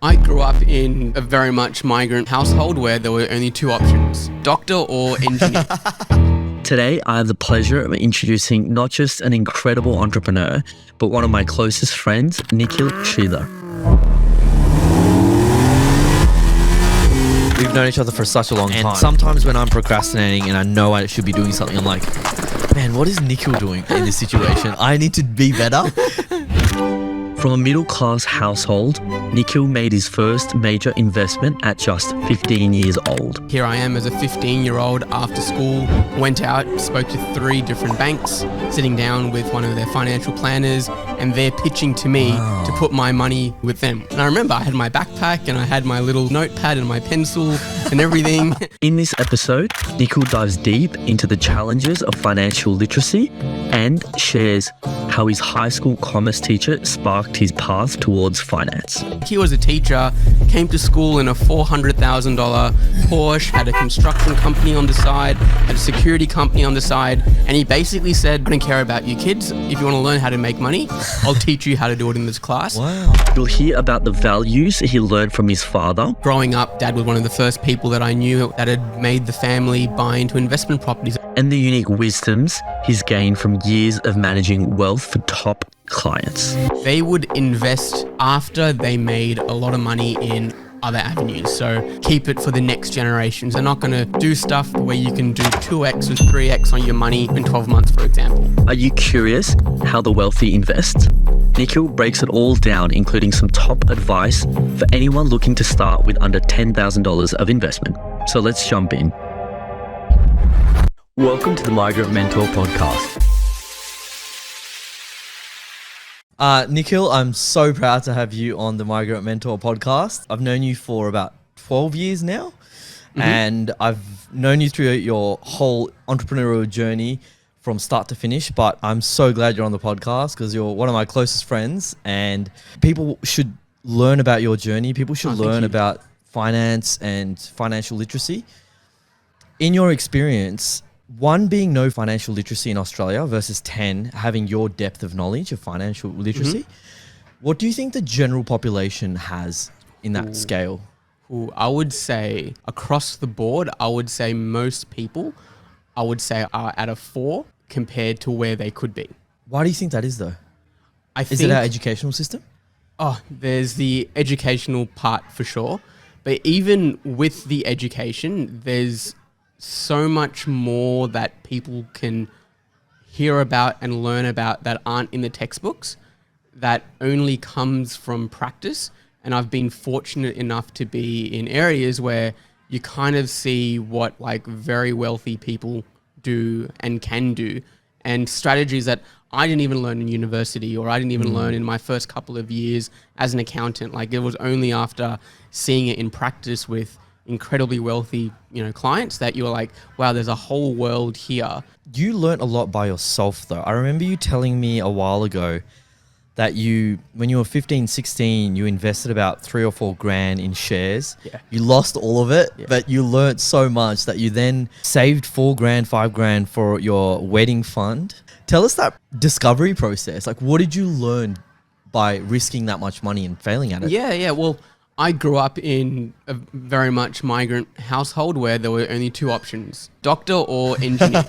I grew up in a very much migrant household where there were only two options, doctor or engineer. Today, I have the pleasure of introducing not just an incredible entrepreneur, but one of my closest friends, Nikhil Sreedhar. We've known each other for such a long time. And Sometimes when I'm procrastinating and I know I should be doing something, I'm like, man, what is Nikhil doing in this situation? I need to be better. From a middle-class household, Nikhil made his first major investment at just 15 years old. Here I am as a 15-year-old after school, went out, spoke to 3 different banks, sitting down with one of their financial planners, and they're pitching to me to put my money with them. And I remember I had my backpack and I had my little notepad and my pencil and everything. In this episode, Nikhil dives deep into the challenges of financial literacy and shares how his high school commerce teacher sparked his path towards finance. He was a teacher, came to school in a $400,000 Porsche, had a construction company on the side, had a security company on the side, and he basically said, I don't care about you kids. If you want to learn how to make money, I'll teach you how to do it in this class. Wow. You'll hear about the values he learned from his father. Growing up, Dad was one of the first people that I knew that had made the family buy into investment properties. And the unique wisdoms he's gained from years of managing wealth for top clients. They would invest after they made a lot of money in other avenues. So keep it for the next generations. They're not going to do stuff where you can do 2x or 3x on your money in 12 months, for example. Are you curious how the wealthy invest? Nikhil breaks it all down, including some top advice for anyone looking to start with under $10,000 of investment. So let's jump in. Welcome to the Migrant Mentor podcast. Nikhil, I'm so proud to have you on the Migrant Mentor podcast. I've known you for about 12 years now, and I've known you through your whole entrepreneurial journey from start to finish, but I'm so glad you're on the podcast because you're one of my closest friends, and people should learn about your journey. People should learn about finance and financial literacy. In your experience, 1 being no financial literacy in Australia versus 10 having your depth of knowledge of financial literacy, what do you think the general population has in that scale? I would say across the board, I would say most people, I would say are at a 4 compared to where they could be. Why do you think that is though? Is it our educational system? Oh, there's the educational part for sure. But even with the education, there's so much more that people can hear about and learn about that aren't in the textbooks, that only comes from practice. And I've been fortunate enough to be in areas where you kind of see what like very wealthy people do and can do, and strategies that I didn't even learn in university, or I didn't even learn in my first couple of years as an accountant. Like it was only after seeing it in practice with incredibly wealthy, clients that you're like, wow, there's a whole world here. You learnt a lot by yourself though. I remember you telling me a while ago that when you were 15, 16, you invested about 3 or 4 grand in shares. Yeah. You lost all of it, but you learnt so much that you then saved 4 grand, 5 grand for your wedding fund. Tell us that discovery process. Like, what did you learn by risking that much money and failing at it? Yeah. Well, I grew up in a very much migrant household where there were only 2 options, doctor or engineer.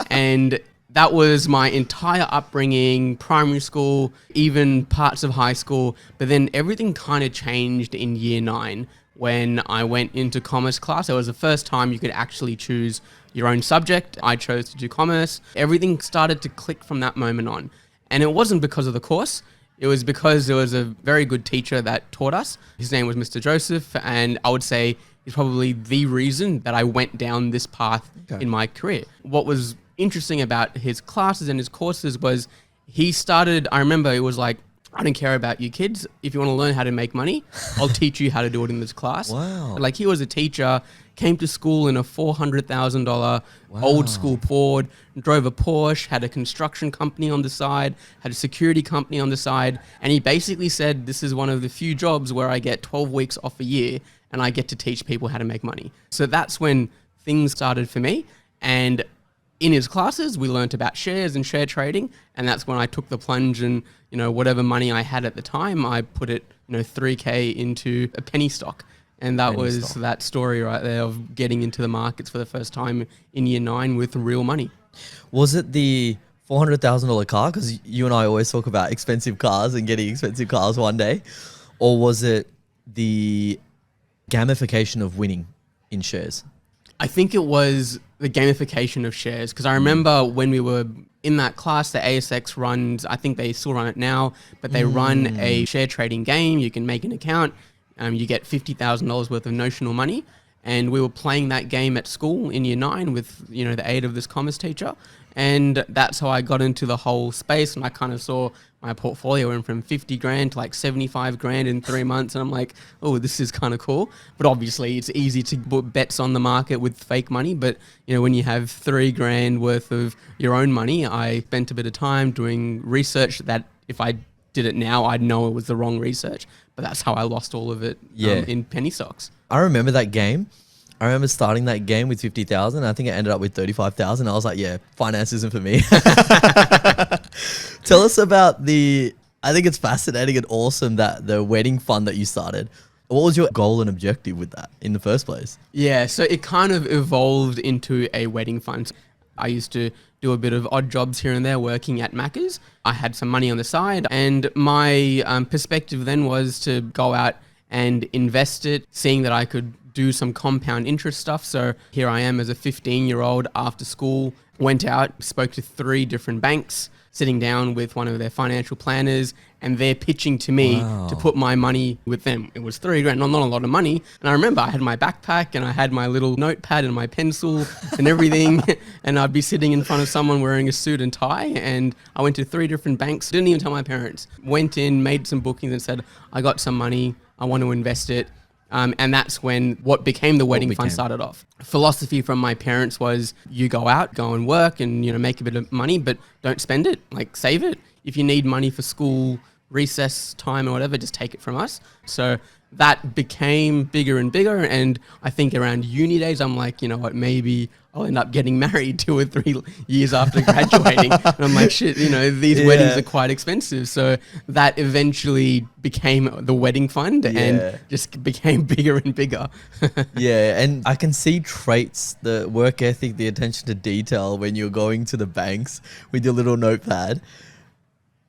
And that was my entire upbringing, primary school, even parts of high school. But then everything kind of changed in year 9 when I went into commerce class. It was the first time you could actually choose your own subject. I chose to do commerce. Everything started to click from that moment on. And it wasn't because of the course. It was because there was a very good teacher that taught us. His name was Mr. Joseph, and I would say he's probably the reason that I went down this path in my career. What was interesting about his classes and his courses was he started, I remember it was like, I don't care about you kids. If you want to learn how to make money, I'll teach you how to do it in this class. Wow. Like he was a teacher, came to school in a $400,000 old school Ford, drove a Porsche, had a construction company on the side, had a security company on the side. And he basically said, this is one of the few jobs where I get 12 weeks off a year and I get to teach people how to make money. So that's when things started for me. And in his classes, we learnt about shares and share trading, and that's when I took the plunge and, whatever money I had at the time, I put it, 3K into a penny stock. And that was that story right there of getting into the markets for the first time in year 9 with real money. Was it the $400,000 car? Because you and I always talk about expensive cars and getting expensive cars one day. Or was it the gamification of winning in shares? I think it was the gamification of shares, because I remember when we were in that class, the ASX runs, I think they still run it now, but they run a share trading game. You can make an account, you get $50,000 worth of notional money. And we were playing that game at school in year 9 with, the aid of this commerce teacher. And that's how I got into the whole space. And I kind of saw my portfolio went from 50 grand to like 75 grand in 3 months. And I'm like, oh, this is kind of cool. But obviously it's easy to put bets on the market with fake money. But, when you have 3 grand worth of your own money, I spent a bit of time doing research that if I did it now, I'd know it was the wrong research. But that's how I lost all of it in penny stocks. I remember that game. I remember starting that game with 50,000. I think it ended up with 35,000. I was like, yeah, finance isn't for me. Tell us about I think it's fascinating and awesome that the wedding fund that you started. What was your goal and objective with that in the first place? Yeah, so it kind of evolved into a wedding fund. I used to do a bit of odd jobs here and there working at Macca's. I had some money on the side, and my perspective then was to go out and invest it, seeing that I could do some compound interest stuff. So here I am as a 15-year-old after school, went out, spoke to 3 different banks, sitting down with one of their financial planners, and they're pitching to me to put my money with them. It was 3 grand, not a lot of money. And I remember I had my backpack and I had my little notepad and my pencil and everything. And I'd be sitting in front of someone wearing a suit and tie. And I went to 3 different banks, didn't even tell my parents. Went in, made some bookings and said, I got some money, I want to invest it. And that's when what became the wedding fund started off. Philosophy from my parents was you go out, go and work and, make a bit of money, but don't spend it, like save it. If you need money for school, recess time or whatever, just take it from us. So that became bigger and bigger. And I think around uni days, I'm like, maybe I'll end up getting married 2 or 3 years after graduating. And I'm like, shit, these weddings are quite expensive. So that eventually became the wedding fund and just became bigger and bigger. Yeah, and I can see traits, the work ethic, the attention to detail when you're going to the banks with your little notepad.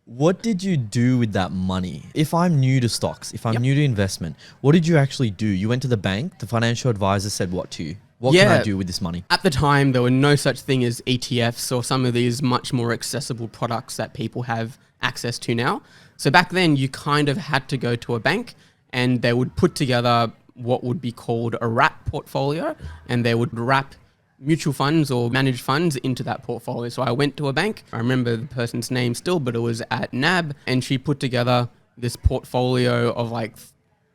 What did you do with that money? If I'm new to stocks, if I'm new to investment, what did you actually do? You went to the bank, the financial advisor said what to you? What can I do with this money? At the time, there were no such thing as ETFs or some of these much more accessible products that people have access to now. So back then, you kind of had to go to a bank and they would put together what would be called a wrap portfolio, and they would wrap mutual funds or managed funds into that portfolio. So I went to a bank. I remember the person's name still, but it was at NAB, and she put together this portfolio of like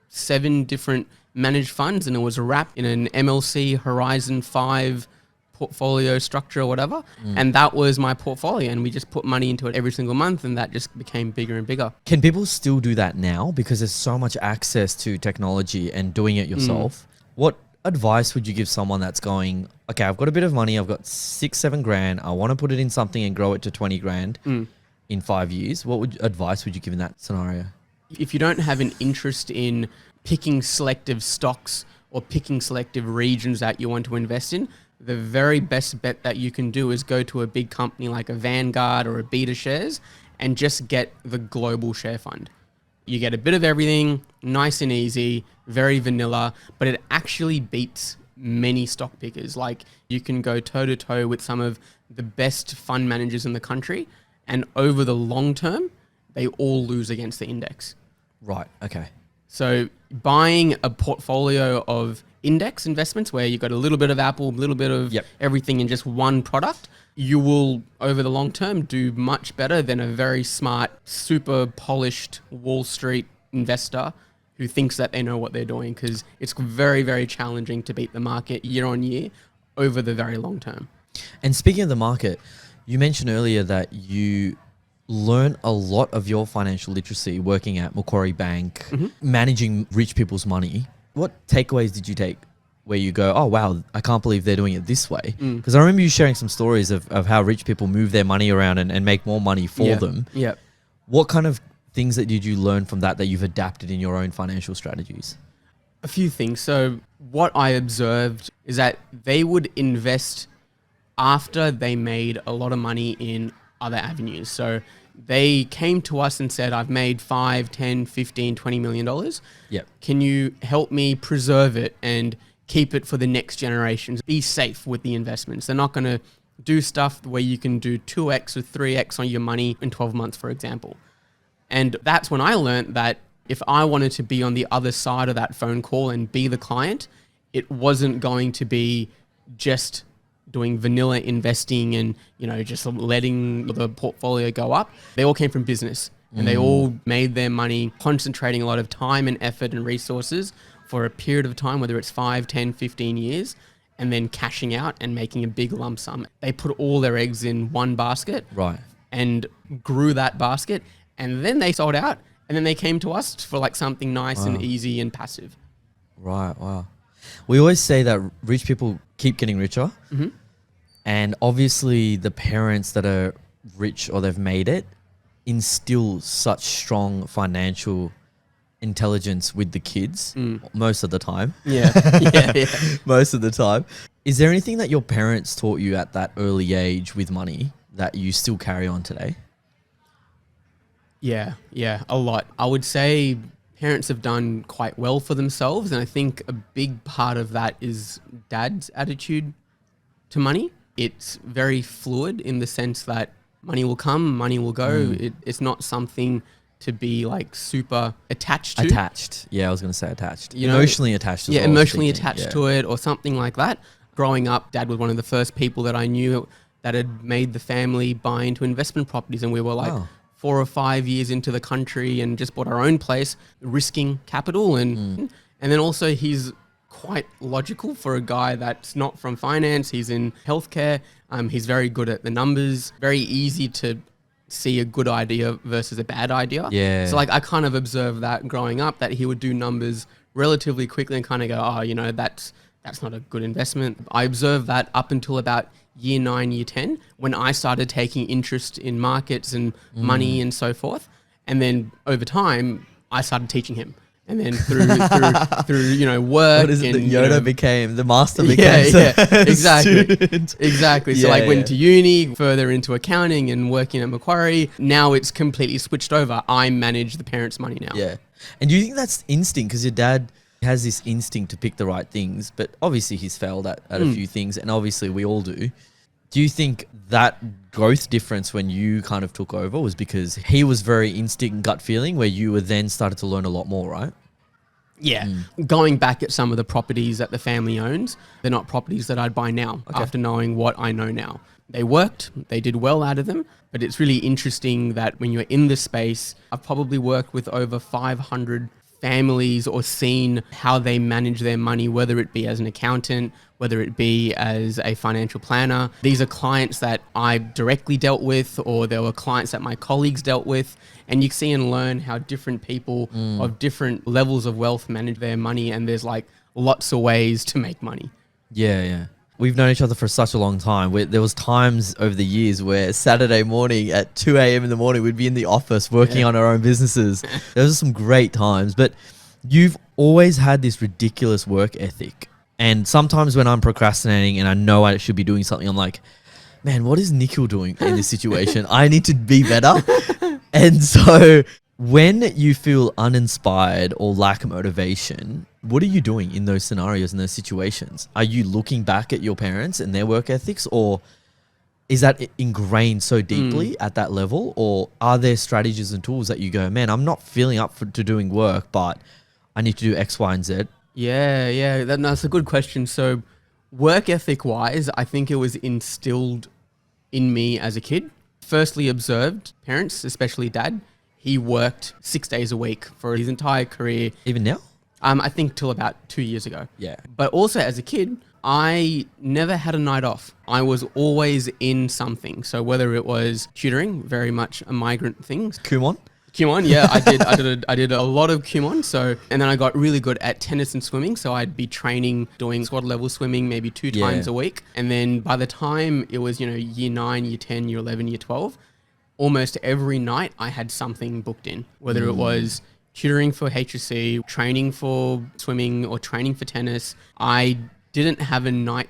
7 different managed funds, and it was wrapped in an MLC Horizon 5 portfolio structure or whatever. And that was my portfolio, and we just put money into it every single month, and that just became bigger and bigger. Can people still do that now? Because there's so much access to technology and doing it yourself. What advice would you give someone that's going, okay, I've got a bit of money, I've got 6-7 grand, I want to put it in something and grow it to 20 grand in 5 years? What advice would you give in that scenario? If you don't have an interest in picking selective stocks or picking selective regions that you want to invest in, the very best bet that you can do is go to a big company like a Vanguard or a Beta Shares and just get the global share fund. You get a bit of everything, nice and easy, very vanilla, but it actually beats many stock pickers. Like, you can go toe to toe with some of the best fund managers in the country, and over the long term, they all lose against the index. Right, okay. So buying a portfolio of index investments where you've got a little bit of Apple, a little bit of everything in just one product, you will, over the long term, do much better than a very smart, super polished Wall Street investor who thinks that they know what they're doing, because it's very, very challenging to beat the market year on year over the very long term. And speaking of the market, you mentioned earlier that you learn a lot of your financial literacy working at Macquarie Bank, managing rich people's money. What takeaways did you take where you go, oh wow, I can't believe they're doing it this way? Because I remember you sharing some stories of how rich people move their money around and make more money for them. Yeah. What kind of things that did you learn from that you've adapted in your own financial strategies? A few things. So what I observed is that they would invest after they made a lot of money in other avenues. So they came to us and said, I've made 5, 10, 15, $20 million. Yep. Can you help me preserve it and keep it for the next generations? Be safe with the investments. They're not going to do stuff where you can do 2x or 3x on your money in 12 months, for example. And that's when I learned that if I wanted to be on the other side of that phone call and be the client, it wasn't going to be just doing vanilla investing and, just letting the portfolio go up. They all came from business and they all made their money concentrating a lot of time and effort and resources for a period of time, whether it's 5, 10, 15 years, and then cashing out and making a big lump sum. They put all their eggs in one basket, Right. and grew that basket, and then they sold out, and then they came to us for like something nice and easy and passive. Right. Wow. We always say that rich people keep getting richer. And obviously the parents that are rich or they've made it instill such strong financial intelligence with the kids most of the time. Yeah. Most of the time. Is there anything that your parents taught you at that early age with money that you still carry on today? Yeah, a lot. I would say parents have done quite well for themselves, and I think a big part of that is dad's attitude to money. It's very fluid in the sense that money will come, money will go. It's not something to be like super attached to. Attached. Yeah, I was going to say attached. Emotionally attached as well. Yeah, emotionally attached to it or something like that. Growing up, Dad was one of the first people that I knew that had made the family buy into investment properties, and we were like 4 or 5 years into the country and just bought our own place, risking capital. And then also he's quite logical for a guy that's not from finance. He's in healthcare. He's very good at the numbers, very easy to see a good idea versus a bad idea. Yeah. So like I kind of observed that growing up, that he would do numbers relatively quickly and kind of go, oh, that's not a good investment. I observed that up until about year 9, year 10, when I started taking interest in markets and money and so forth. And then over time, I started teaching him. And then through work. What is it that Yoda became? The master became exactly. student. Exactly. So went to uni, further into accounting and working at Macquarie. Now it's completely switched over. I manage the parents' money now. Yeah. And do you think that's instinct? Because your dad has this instinct to pick the right things, but obviously he's failed at a few things, and obviously we all do. Do you think that growth difference when you kind of took over was because he was very instinct and gut feeling, where you were then started to learn a lot more, right? Yeah. Going back at some of the properties that the family owns, they're not properties that I'd buy now after knowing what I know now. They worked, they did well out of them, but it's really interesting that when you're in the space, I've probably worked with over 500 families or seen how they manage their money, whether it be as an accountant, whether it be as a financial planner. These are clients that I directly dealt with, or there were clients that my colleagues dealt with. And you see and learn how different people of different levels of wealth manage their money. And there's like lots of ways to make money. Yeah. We've known each other for such a long time. There was times over the years where Saturday morning at 2 a.m. in the morning, we'd be in the office working on our own businesses. Those are some great times. But you've always had this ridiculous work ethic. And sometimes when I'm procrastinating and I know I should be doing something, I'm like, man, what is Nikhil doing in this situation? I need to be better. And so when you feel uninspired or lack motivation, what are you doing in those scenarios, in those situations? Are you looking back at your parents and their work ethics, or is that ingrained so deeply at that level? Or are there strategies and tools that you go, man, I'm not feeling up to doing work, but I need to do X, Y, and Z? Yeah. That's a good question. So work ethic wise, I think it was instilled in me as a kid. Firstly, observed parents, especially dad. He worked 6 days a week for his entire career. Even now? I think till about 2 years ago. Yeah. But also as a kid, I never had a night off. I was always in something. So whether it was tutoring, very much a migrant thing. Kumon? Kumon, yeah, I did a lot of Kumon. So, and then I got really good at tennis and swimming. So I'd be training, doing squad level swimming maybe two times a week. And then by the time it was, year 9, year 10, year 11, year 12, almost every night I had something booked in, whether it was tutoring for HSC, training for swimming, or training for tennis. I didn't have a night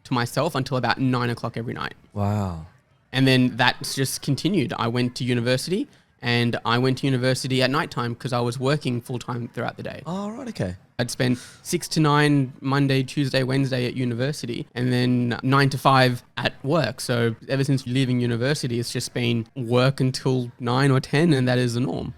to myself until about 9 o'clock every night. Wow. And then that's just continued. I went to university. And I went to university at nighttime because I was working full-time throughout the day. Oh, right, okay. I'd spend 6 to 9 Monday, Tuesday, Wednesday at university, and then 9 to 5 at work. So ever since leaving university, it's just been work until 9 or 10, and that is the norm.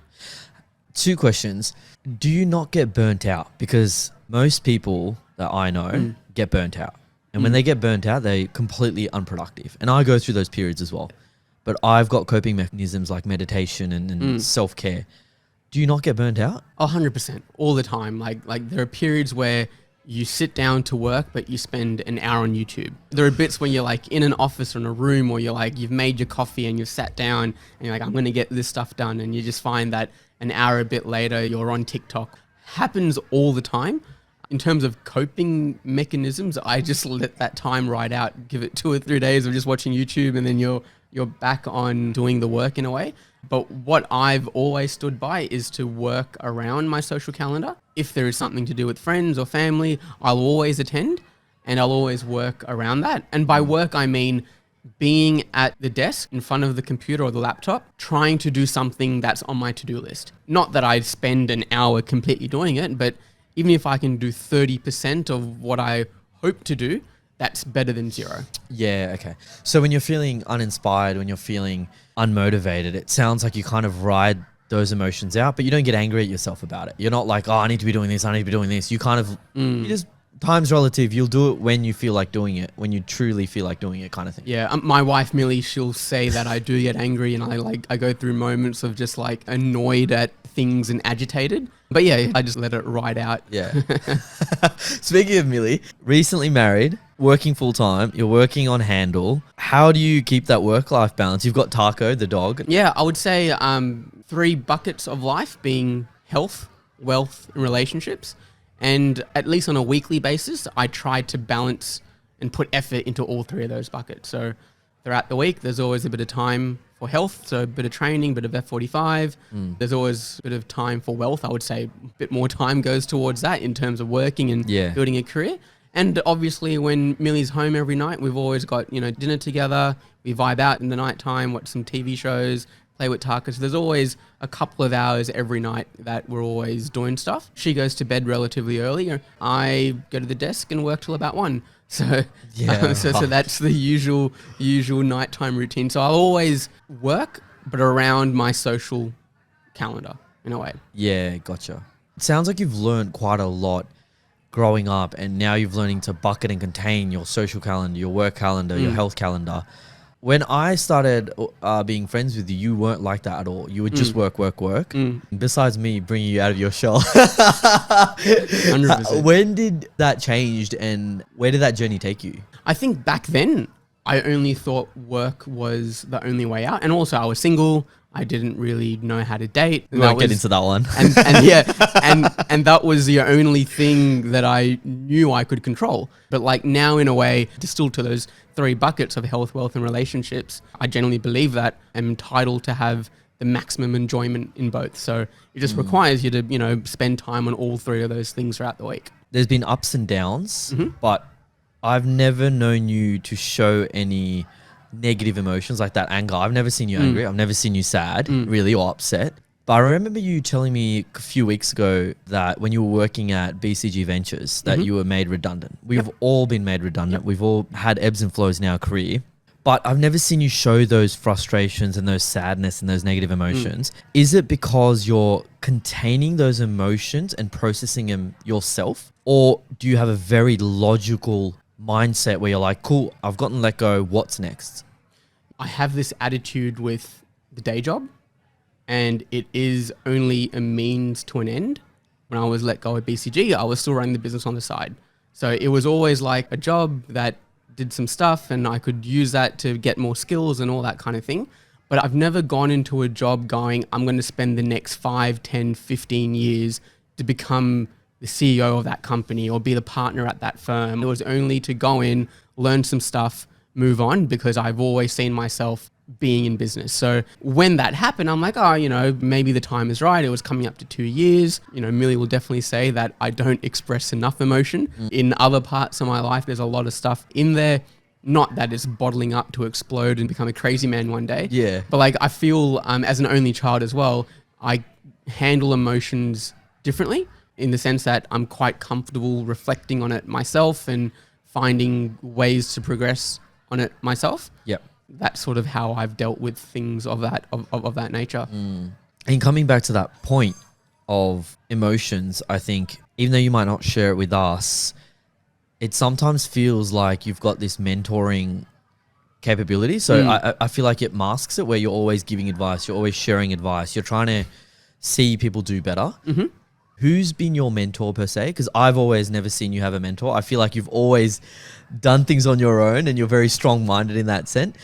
2 questions. Do you not get burnt out? Because most people that I know get burnt out. And when they get burnt out, they're completely unproductive. And I go through those periods as well. But I've got coping mechanisms like meditation and self-care. Do you not get burnt out? 100%, all the time. Like there are periods where you sit down to work, but you spend an hour on YouTube. There are bits when you're like in an office or in a room, or you're like, you've made your coffee and you've sat down and you're like, I'm going to get this stuff done. And you just find that an hour a bit later, you're on TikTok. Happens all the time. In terms of coping mechanisms, I just let that time ride out, give it 2 or 3 days of just watching YouTube, and then you're back on doing the work in a way. But what I've always stood by is to work around my social calendar. If there is something to do with friends or family, I'll always attend and I'll always work around that. And by work, I mean being at the desk in front of the computer or the laptop, trying to do something that's on my to-do list. Not that I spend an hour completely doing it, but even if I can do 30% of what I hope to do, that's better than 0. Yeah, okay. So when you're feeling uninspired, when you're feeling unmotivated, it sounds like you kind of ride those emotions out, but you don't get angry at yourself about it. You're not like, oh, I need to be doing this, I need to be doing this. You kind of, you just, time's relative. You'll do it when you feel like doing it, when you truly feel like doing it, kind of thing. Yeah, my wife, Millie, she'll say that I do get angry, and I go through moments of just like annoyed at things and agitated. But yeah, I just let it ride out. Yeah. Speaking of Millie, recently married, working full time, you're working on Handle. How do you keep that work-life balance? You've got Taco, the dog. Yeah, I would say 3 buckets of life being health, wealth, and relationships. And at least on a weekly basis, I try to balance and put effort into all 3 of those buckets. So throughout the week, there's always a bit of time for health, so a bit of training, bit of F45. There's always a bit of time for wealth. I would say a bit more time goes towards that in terms of working and building a career. And obviously when Millie's home every night, we've always got, dinner together. We vibe out in the nighttime, watch some TV shows, play with Taka. So there's always a couple of hours every night that we're always doing stuff. She goes to bed relatively early. I go to the desk and work till about 1. So, so that's the usual nighttime routine. So I'll always work, but around my social calendar in a way. Yeah, gotcha. It sounds like you've learned quite a lot growing up, and now you're learning to bucket and contain your social calendar, your work calendar, your health calendar. When I started being friends with you, you weren't like that at all. You would just work. Besides me bringing you out of your shell. 100%. When did that change, and where did that journey take you? I think back then, I only thought work was the only way out. And also I was single. I didn't really know how to date. We won't get into that one. And that was the only thing that I knew I could control. But like now, in a way, distilled to those 3 buckets of health, wealth, and relationships, I genuinely believe that I'm entitled to have the maximum enjoyment in both. So it just requires you to, spend time on all 3 of those things throughout the week. There's been ups and downs, but I've never known you to show any negative emotions like that anger. I've never seen you angry. I've never seen you sad, really, or upset. But I remember you telling me a few weeks ago that when you were working at BCG Ventures, that you were made redundant. We've all been made redundant. We've all had ebbs and flows in our career. But I've never seen you show those frustrations and those sadness and those negative emotions. Is it because you're containing those emotions and processing them yourself? Or do you have a very logical mindset where you're like, cool, I've gotten let go, what's next? I have this attitude with the day job, and it is only a means to an end. When I was let go at BCG, I was still running the business on the side. So it was always like a job that did some stuff and I could use that to get more skills and all that kind of thing. But I've never gone into a job going, I'm going to spend the next 5, 10, 15 years to become the CEO of that company or be the partner at that firm. It was only to go in, learn some stuff, move on, because I've always seen myself being in business. So when that happened, I'm like, maybe the time is right. It was coming up to 2 years. Millie will definitely say that I don't express enough emotion. In other parts of my life, there's a lot of stuff in there. Not that it's bottling up to explode and become a crazy man one day. Yeah. But like, I feel as an only child as well, I handle emotions differently in the sense that I'm quite comfortable reflecting on it myself and finding ways to progress on it myself. Yep. That's sort of how I've dealt with things of that nature. And coming back to that point of emotions, I think even though you might not share it with us, it sometimes feels like you've got this mentoring capability. So I feel like it masks it, where you're always giving advice, you're always sharing advice, you're trying to see people do better. Mm-hmm. Who's been your mentor per se? Because I've always never seen you have a mentor. I feel like you've always done things on your own and you're very strong-minded in that sense.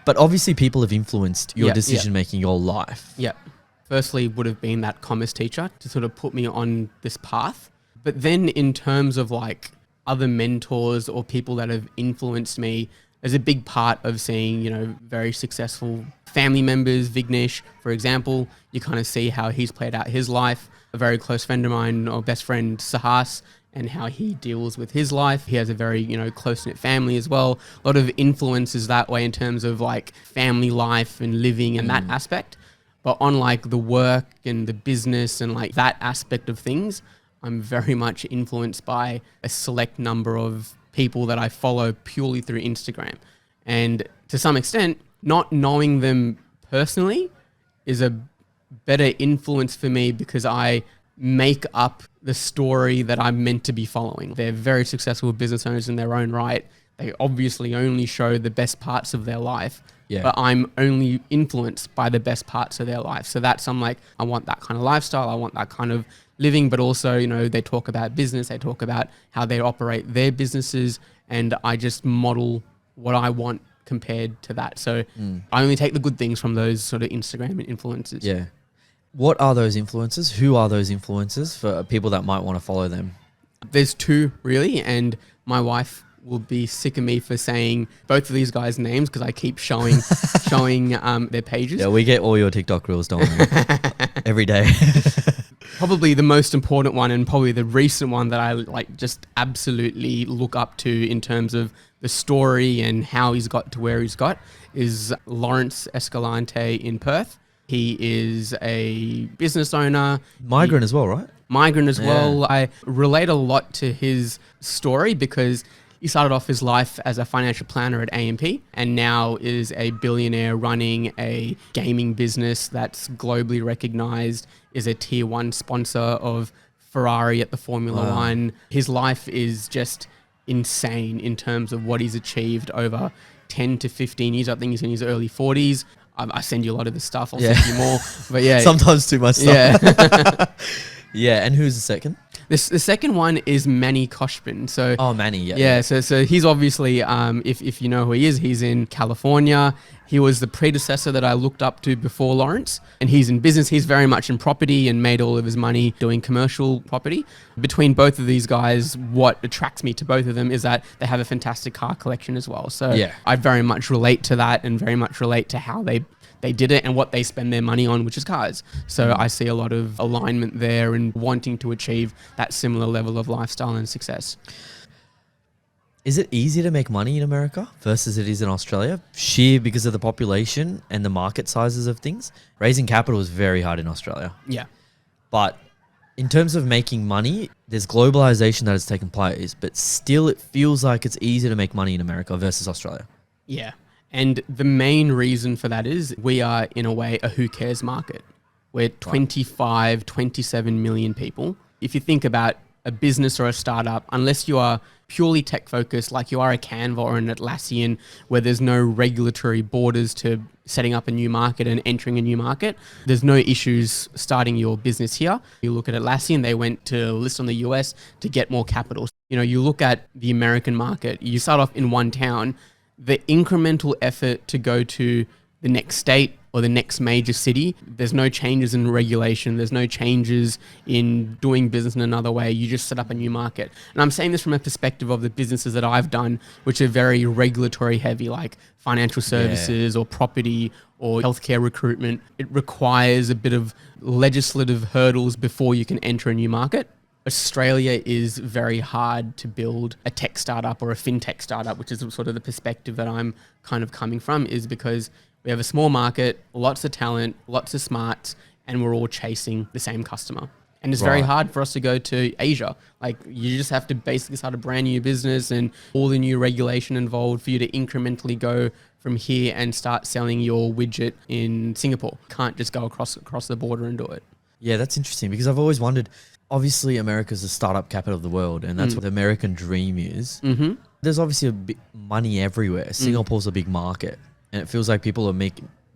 But obviously people have influenced your decision-making, your life. Yeah. Firstly would have been that commerce teacher to sort of put me on this path. But then in terms of like other mentors or people that have influenced me, there's a big part of seeing, very successful family members. Vignesh, for example, you kind of see how he's played out his life. A very close friend of mine, or best friend, Sahas, and how he deals with his life. He has a very, close-knit family as well. A lot of influences that way in terms of like family life and living and that aspect. But on like the work and the business and like that aspect of things, I'm very much influenced by a select number of people that I follow purely through Instagram. And to some extent, not knowing them personally is a better influence for me because I make up the story that I'm meant to be following. They're very successful business owners in their own right. They obviously only show the best parts of their life, but I'm only influenced by the best parts of their life. So I'm like, I want that kind of lifestyle. I want that kind of living, but also, they talk about business. They talk about how they operate their businesses, and I just model what I want compared to that. So I only take the good things from those sort of Instagram influencers. Yeah. What are those influencers? Who are those influencers for people that might want to follow them? There's two really, and my wife will be sick of me for saying both of these guys' names because I keep showing their pages. Yeah, we get all your TikTok reels, don't we? Every day. Probably the most important one, and probably the recent one that I like just absolutely look up to in terms of the story and how he's got to where he's got, is Lawrence Escalante in Perth. He is a business owner. Migrant as well, right? Migrant as well. I relate a lot to his story because he started off his life as a financial planner at AMP and now is a billionaire running a gaming business that's globally recognized, is a tier 1 sponsor of Ferrari at the Formula One. His life is just insane in terms of what he's achieved over 10 to 15 years. I think he's in his early 40s. I send you a lot of the stuff. I'll send you more. But yeah. Sometimes too much stuff. Yeah. Yeah. And who's the second? The second one is Manny Koshpin. So Manny, yeah. So he's obviously, if you know who he is, he's in California. He was the predecessor that I looked up to before Lawrence, and he's in business. He's very much in property and made all of his money doing commercial property. Between both of these guys, what attracts me to both of them is that they have a fantastic car collection as well. So I very much relate to that and very much relate to how they did it and what they spend their money on, which is cars. So I see a lot of alignment there and wanting to achieve that similar level of lifestyle and success. Is it easier to make money in America versus it is in Australia? Sheer because of the population and the market sizes of things? Raising capital is very hard in Australia. Yeah. But in terms of making money, there's globalization that has taken place, but still it feels like it's easier to make money in America versus Australia. Yeah. And the main reason for that is we are, in a way, a who cares market. We're 25, 27 million people. If you think about a business or a startup, unless you are purely tech focused, like you are a Canva or an Atlassian, where there's no regulatory borders to setting up a new market and entering a new market, there's no issues starting your business here. You look at Atlassian, they went to list on the US to get more capital. You look at the American market, you start off in one town, the incremental effort to go to the next state or the next major city. There's no changes in regulation. There's no changes in doing business in another way. You just set up a new market. And I'm saying this from a perspective of the businesses that I've done, which are very regulatory heavy, like financial services or property or healthcare recruitment. It requires a bit of legislative hurdles before you can enter a new market. Australia is very hard to build a tech startup or a fintech startup, which is sort of the perspective that I'm kind of coming from, is because we have a small market, lots of talent, lots of smarts, and we're all chasing the same customer. And it's very hard for us to go to Asia. Like, you just have to basically start a brand new business and all the new regulation involved for you to incrementally go from here and start selling your widget in Singapore. You can't just go across the border and do it. Yeah, that's interesting, because I've always wondered, obviously America's the startup capital of the world, and that's what the American dream is. Mm-hmm. There's obviously money everywhere. Singapore's a big market, and it feels like people are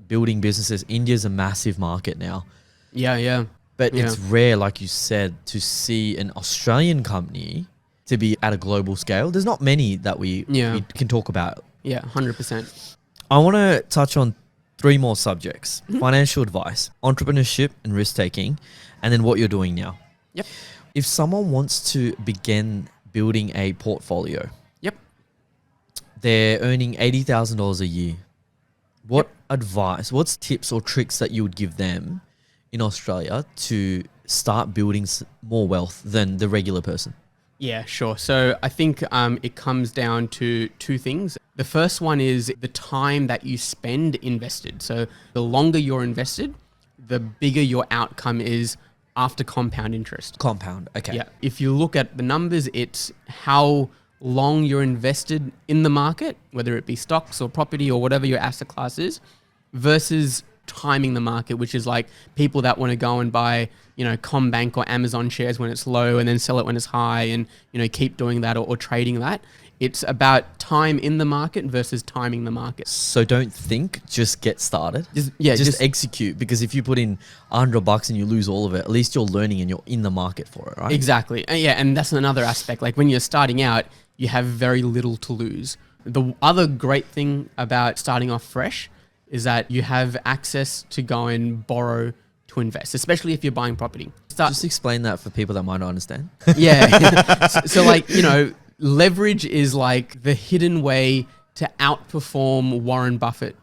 building businesses. India's a massive market now. Yeah. But it's rare, like you said, to see an Australian company to be at a global scale. There's not many that we can talk about. Yeah, 100%. I want to touch on 3 more subjects: financial advice, entrepreneurship and risk taking, and then what you're doing now. Yep. If someone wants to begin building a portfolio, they're earning $80,000 a year. What advice, what's tips or tricks that you would give them in Australia to start building more wealth than the regular person? Yeah, sure. So I think it comes down to 2 things. The first one is the time that you spend invested. So the longer you're invested, the bigger your outcome is after compound interest. Compound, okay. Yeah. If you look at the numbers, it's how long you're invested in the market, whether it be stocks or property or whatever your asset class is, versus timing the market, which is like people that want to go and buy, CommBank or Amazon shares when it's low and then sell it when it's high and, keep doing that or trading that. It's about time in the market versus timing the market. So don't think, just get started. Just execute, because if you put in $100 and you lose all of it, at least you're learning and you're in the market for it, right? Exactly. And that's another aspect. Like, when you're starting out, you have very little to lose. The other great thing about starting off fresh is that you have access to go and borrow to invest, especially if you're buying property. Just explain that for people that might not understand. Yeah. so like, leverage is like the hidden way to outperform Warren Buffett.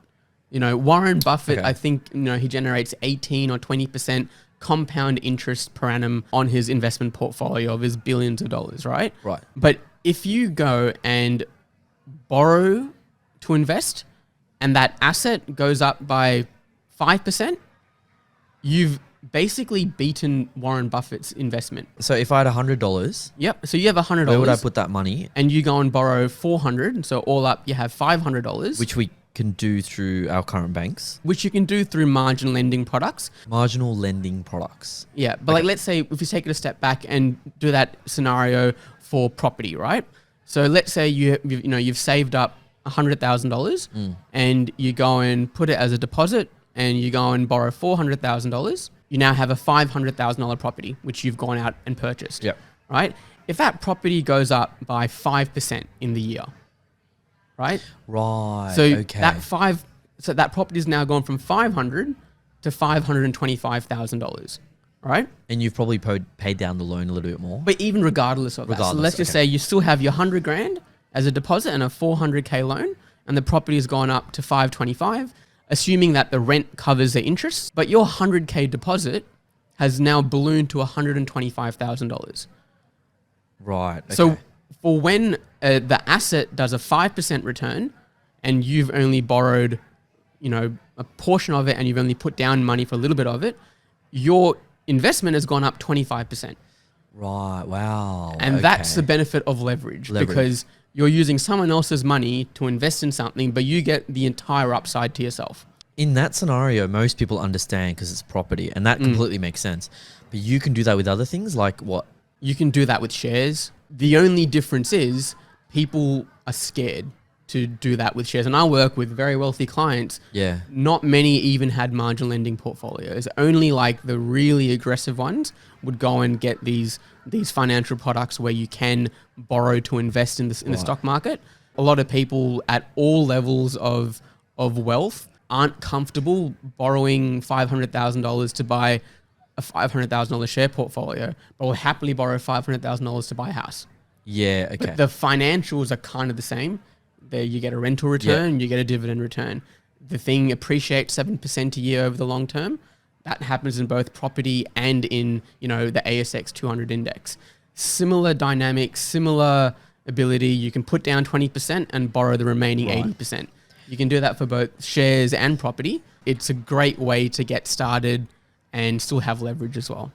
Warren Buffett, I think, he generates 18 or 20% compound interest per annum on his investment portfolio of his billions of dollars, right? Right. But if you go and borrow to invest and that asset goes up by 5%, you've basically beaten Warren Buffett's investment. So if I had $100, yep. So you have $100. where would I put that money? And you go and borrow $400. So all up, you have $500, Which we can do through our current banks. Which you can do through margin lending products. Marginal lending products. Yeah, but like, let's say if we take it a step back and do that scenario for property, right? So let's say you've saved up $100,000 and you go and put it as a deposit and you go and borrow $400,000. You now have a $500,000 property, which you've gone out and purchased. Yep. Right? If that property goes up by 5% in the year, right? Right. So okay. that property is now gone from $500,000 to $525,000, right? And you've probably paid down the loan a little bit more. But even regardless of that, so let's just say you still have your $100,000 as a deposit and a $400K loan, and the property has gone up to $525,000. Assuming that the rent covers the interest, but your $100K deposit has now ballooned to $125,000. Right. Okay. So for when the asset does a 5% return and you've only borrowed, a portion of it and you've only put down money for a little bit of it, your investment has gone up 25%. Right. Wow. And that's the benefit of leverage, because you're using someone else's money to invest in something, but you get the entire upside to yourself. In that scenario, most people understand because it's property, and that completely makes sense. But you can do that with other things, like what? You can do that with shares. The only difference is people are scared to do that with shares. And I work with very wealthy clients. Yeah. Not many even had margin lending portfolios. Only like the really aggressive ones would go and get these financial products where you can borrow to invest in the stock market. A lot of people at all levels of wealth aren't comfortable borrowing $500,000 to buy a $500,000 share portfolio, but will happily borrow $500,000 to buy a house. Yeah, okay. But the financials are kind of the same. There you get a rental return, you get a dividend return. The thing appreciates 7% a year over the long term. That happens in both property and in, the ASX 200 index. Similar dynamics, similar ability. You can put down 20% and borrow the remaining 80%. You can do that for both shares and property. It's a great way to get started and still have leverage as well.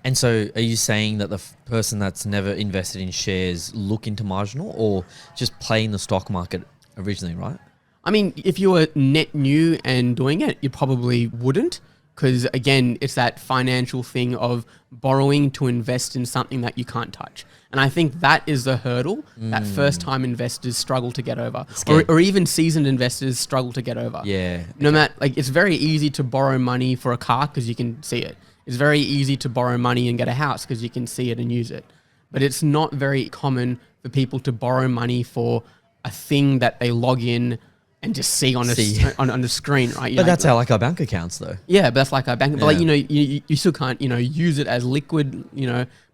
And so are you saying that the person that's never invested in shares look into marginal or just play in the stock market originally, right? I mean, if you were net new and doing it, you probably wouldn't, because again, it's that financial thing of borrowing to invest in something that you can't touch. And I think that is the hurdle that first-time investors struggle to get over, or even seasoned investors struggle to get over. Yeah. No matter, it's very easy to borrow money for a car because you can see it. It's very easy to borrow money and get a house because you can see it and use it. But it's not very common for people to borrow money for a thing that they log in and just see on the screen, right? But that's how like our bank accounts though. Yeah, but that's like our bank. But you still can't, use it as liquid,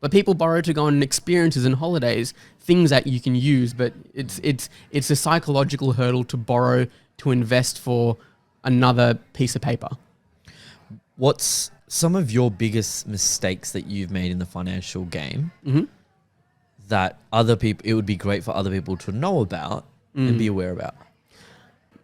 But people borrow to go on experiences and holidays, things that you can use. But it's a psychological hurdle to borrow to invest for another piece of paper. What's some of your biggest mistakes that you've made in the financial game that other people, it would be great for other people to know about and be aware about?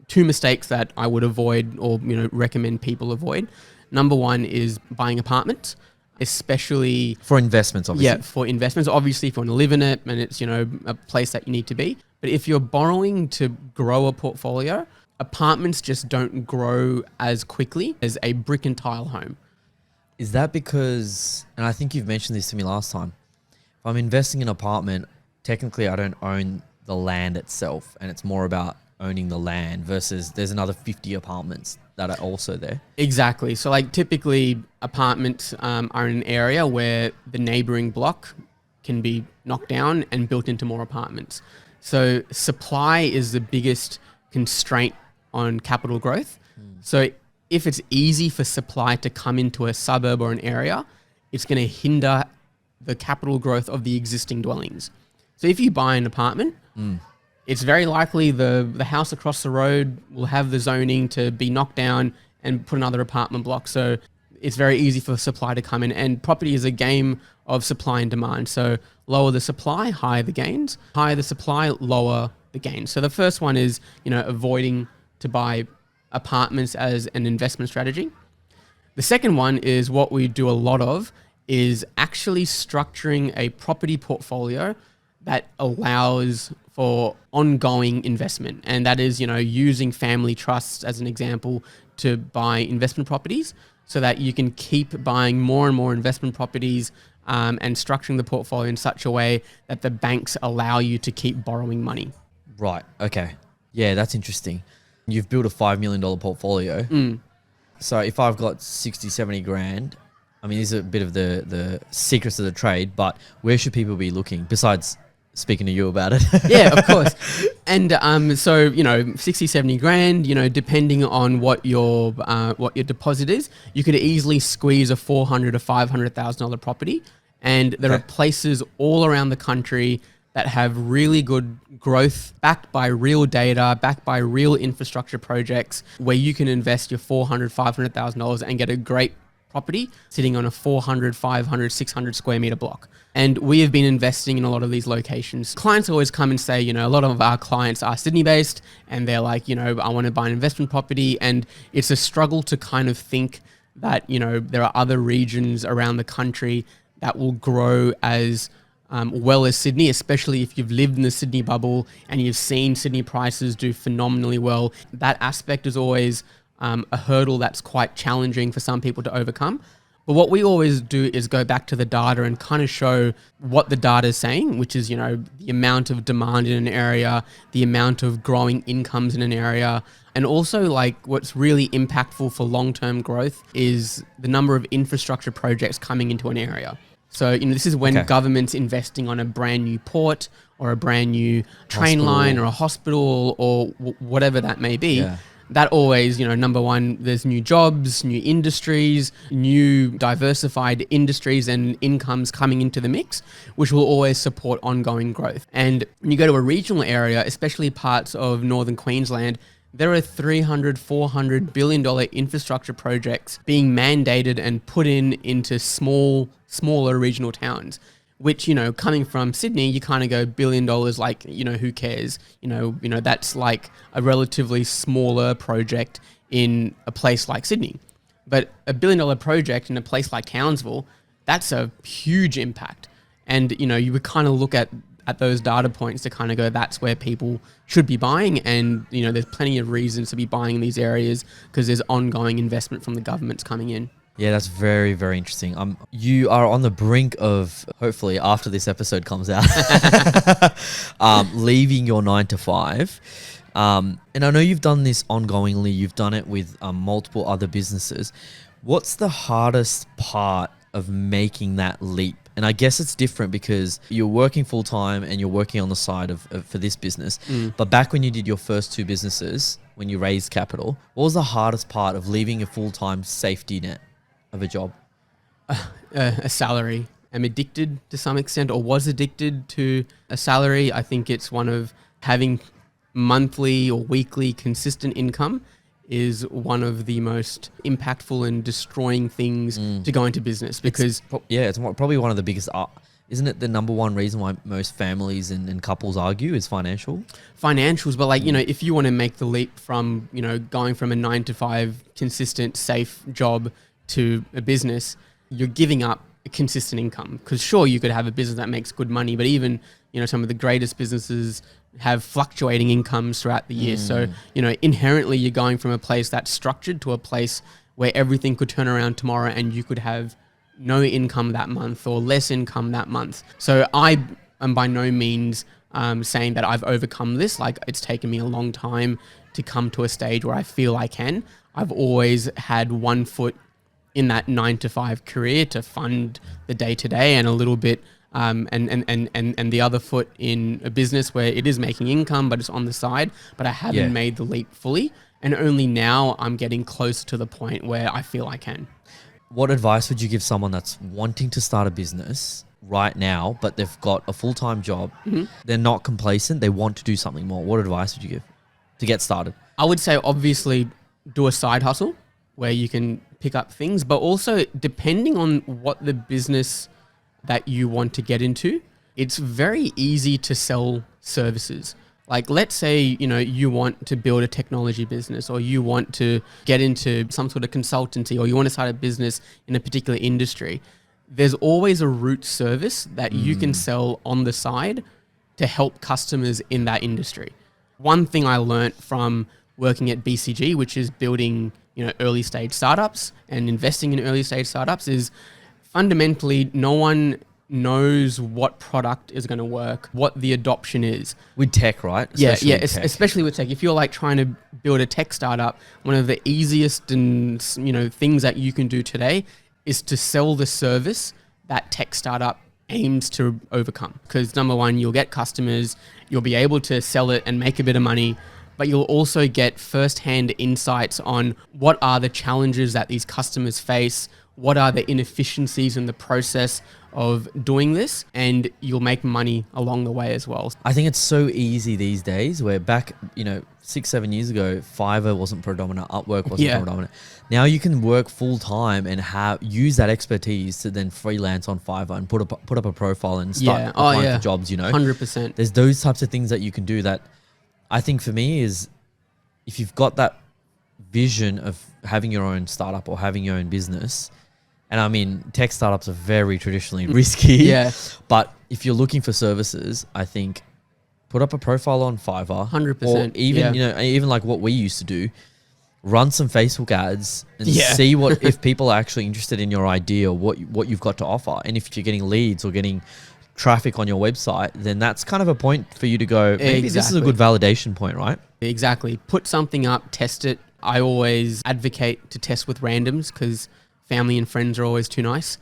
2 mistakes that I would avoid or recommend people avoid. Number 1 is buying apartments, especially for investments, obviously. Yeah, for investments. Obviously, if you want to live in it and it's a place that you need to be. But if you're borrowing to grow a portfolio, apartments just don't grow as quickly as a brick and tile home. Is that because, and I think you've mentioned this to me last time, if I'm investing in an apartment, technically I don't own the land itself, and it's more about owning the land versus there's another 50 apartments that are also there. Exactly. So typically apartments are in an area where the neighboring block can be knocked down and built into more apartments. So supply is the biggest constraint on capital growth. So if it's easy for supply to come into a suburb or an area, it's going to hinder the capital growth of the existing dwellings. So if you buy an apartment, it's very likely the house across the road will have the zoning to be knocked down and put another apartment block. So it's very easy for supply to come in. And property is a game of supply and demand. So lower the supply, higher the gains. Higher the supply, lower the gains. So the first one is, avoiding to buy apartments as an investment strategy. The second one is what we do a lot of is actually structuring a property portfolio that allows for ongoing investment. And that is, using family trusts as an example to buy investment properties so that you can keep buying more and more investment properties and structuring the portfolio in such a way that the banks allow you to keep borrowing money. Right. Okay. Yeah, that's interesting. You've built a $5 million portfolio. So if I've got 60, 70 grand, I mean, these are a bit of the secrets of the trade, but where should people be looking besides speaking to you about it? Yeah, of course. And so 60, 70 grand, depending on what your deposit is, you could easily squeeze a $400,000 to $500,000 property. And there are places all around the country that have really good growth backed by real data, backed by real infrastructure projects where you can invest your $400,000, $500,000 and get a great property sitting on a 400, 500, 600 square meter block. And we have been investing in a lot of these locations. Clients always come and say, a lot of our clients are Sydney based and they're like, I want to buy an investment property. And it's a struggle to kind of think that, there are other regions around the country that will grow as well as Sydney, especially if you've lived in the Sydney bubble and you've seen Sydney prices do phenomenally well. That aspect is always a hurdle that's quite challenging for some people to overcome. But what we always do is go back to the data and kind of show what the data is saying, which is, the amount of demand in an area, the amount of growing incomes in an area. And also what's really impactful for long-term growth is the number of infrastructure projects coming into an area. So, this is when government's investing on a brand new port or a brand new train line or a hospital or whatever that may be. that always, number one, there's new jobs, new industries, new diversified industries and incomes coming into the mix, which will always support ongoing growth. And when you go to a regional area, especially parts of northern Queensland, there are $300-400 billion infrastructure projects being mandated and put into smaller regional towns, which, coming from Sydney, you kind of go $1 billion, like, who cares? That's like a relatively smaller project in a place like Sydney. But $1 billion project in a place like Townsville, that's a huge impact. And, you would kind of look at those data points to kind of go, that's where people should be buying. And, there's plenty of reasons to be buying in these areas because there's ongoing investment from the governments coming in. Yeah, that's very, very interesting. You are on the brink of, hopefully after this episode comes out, leaving your 9 to 5. And I know you've done this ongoingly. You've done it with multiple other businesses. What's the hardest part of making that leap? And I guess it's different because you're working full time and you're working on the side for this business. But back when you did your first 2 businesses, when you raised capital, what was the hardest part of leaving a full-time safety net of a job? A salary. I'm addicted to some extent, or was addicted to a salary. I think it's one of having monthly or weekly consistent income is one of the most impactful and destroying things to go into business because... It's probably one of the biggest... Isn't it the number one reason why most families and couples argue is financials? But if you want to make the leap from, going from a 9 to 5 consistent, safe job to a business, you're giving up a consistent income. Because sure, you could have a business that makes good money, but even, some of the greatest businesses have fluctuating incomes throughout the year. So, inherently you're going from a place that's structured to a place where everything could turn around tomorrow and you could have no income that month or less income that month. So I am by no means saying that I've overcome this. Like, it's taken me a long time to come to a stage where I feel I can. I've always had one foot in that 9 to 5 career to fund the day to day and a little bit and the other foot in a business where it is making income, but it's on the side, but I haven't made the leap fully. And only now I'm getting close to the point where I feel I can. What advice would you give someone that's wanting to start a business right now, but they've got a full-time job? They're not complacent. They want to do something more. What advice would you give to get started? I would say obviously do a side hustle where you can pick up things, but also depending on what the business that you want to get into, it's very easy to sell services. Like, let's say, you want to build a technology business, or you want to get into some sort of consultancy, or you want to start a business in a particular industry. There's always a root service that you can sell on the side to help customers in that industry. One thing I learnt from working at BCG, which is building, early stage startups and investing in early stage startups, is fundamentally no one knows what product is going to work, what the adoption is. With tech, right? Especially with tech. If you're like trying to build a tech startup, one of the easiest and things that you can do today is to sell the service that tech startup aims to overcome. Because number one, you'll get customers, you'll be able to sell it and make a bit of money, but you'll also get first-hand insights on what are the challenges that these customers face, what are the inefficiencies in the process of doing this, and you'll make money along the way as well. I think it's so easy these days, where back, 6-7 years ago, Fiverr wasn't predominant, Upwork wasn't predominant. Now you can work full time and use that expertise to then freelance on Fiverr and put up a profile and start applying for jobs. 100%. There's those types of things that you can do that I think for me is, if you've got that vision of having your own startup or having your own business, and I mean, tech startups are very traditionally risky. But if you're looking for services, I think put up a profile on Fiverr. 100%. Or even, even like what we used to do, run some Facebook ads and see if people are actually interested in your idea, what you've got to offer. And if you're getting leads or getting traffic on your website, then that's kind of a point for you to go, maybe this is a good validation point, right? Exactly. Put something up, test it. I always advocate to test with randoms because family and friends are always too nice.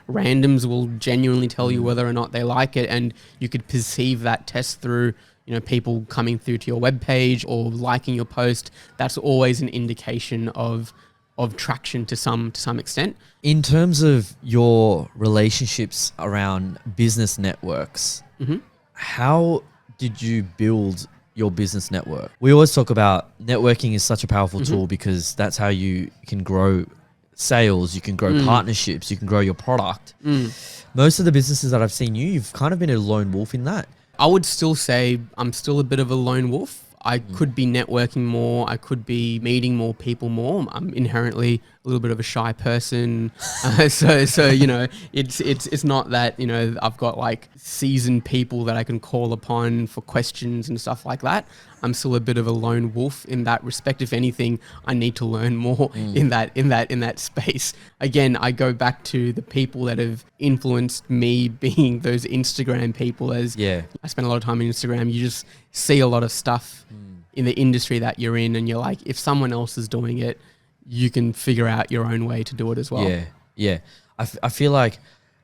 Randoms will genuinely tell you whether or not they like it, and you could perceive that test through, people coming through to your webpage or liking your post, that's always an indication of traction to some extent. In terms of your relationships around business networks, how did you build your business network? We always talk about networking is such a powerful tool because that's how you can grow sales, you can grow partnerships, you can grow your product. Most of the businesses that I've seen you've kind of been a lone wolf in that. I would still say I'm still a bit of a lone wolf. I could be networking more. I could be meeting more people more. I'm inherently a little bit of a shy person. So it's not that, I've got like seasoned people that I can call upon for questions and stuff like that. I'm still a bit of a lone wolf in that respect. If anything, I need to learn more in that space. Again, I go back to the people that have influenced me being those Instagram people. I spend a lot of time on Instagram. You just see a lot of stuff in the industry that you're in, and you're like, if someone else is doing it, you can figure out your own way to do it as well. Yeah. I feel like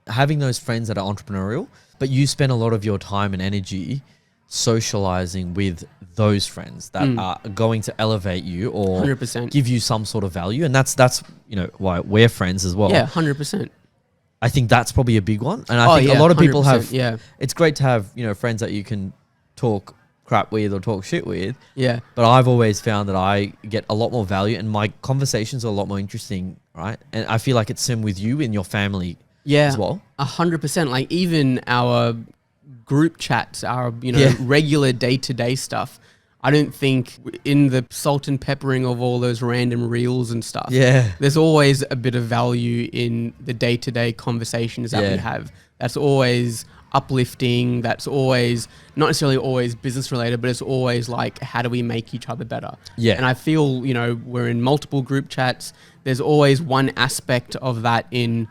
having those friends that are entrepreneurial, but you spend a lot of your time and energy socializing with those friends that are going to elevate you or 100%. give you some sort of value. And that's why we're friends as well. Yeah, 100%. I think that's probably a big one. And I think a lot of people have, it's great to have, friends that you can talk crap with or talk shit with. Yeah. But I've always found that I get a lot more value and my conversations are a lot more interesting, right? And I feel like it's same with you and your family as well. 100%. Like even our group chats, our regular day-to-day stuff, I don't think in the salt and peppering of all those random reels and stuff, there's always a bit of value in the day-to-day conversations that we have. That's always uplifting. That's always not necessarily always business related, but it's always like, how do we make each other better? And I feel, we're in multiple group chats. There's always one aspect of that in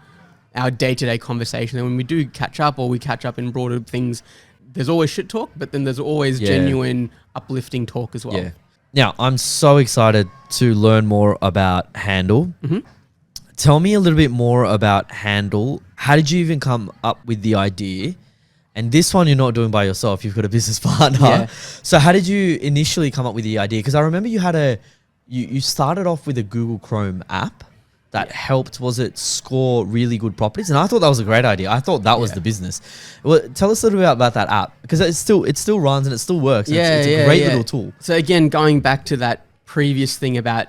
our day-to-day conversation. And when we do catch up or we catch up in broader things, there's always shit talk, but then there's always genuine uplifting talk as well. Now, I'm so excited to learn more about Handle. Tell me a little bit more about Handle. How did you even come up with the idea? And this one you're not doing by yourself. You've got a business partner. So how did you initially come up with the idea? Because I remember you had you started off with a Google Chrome app that helped, was it score really good properties? And I thought that was a great idea. I thought that was the business. Well, tell us a little bit about that app, because it still runs and it still works. It's a great little tool. So again, going back to that previous thing about,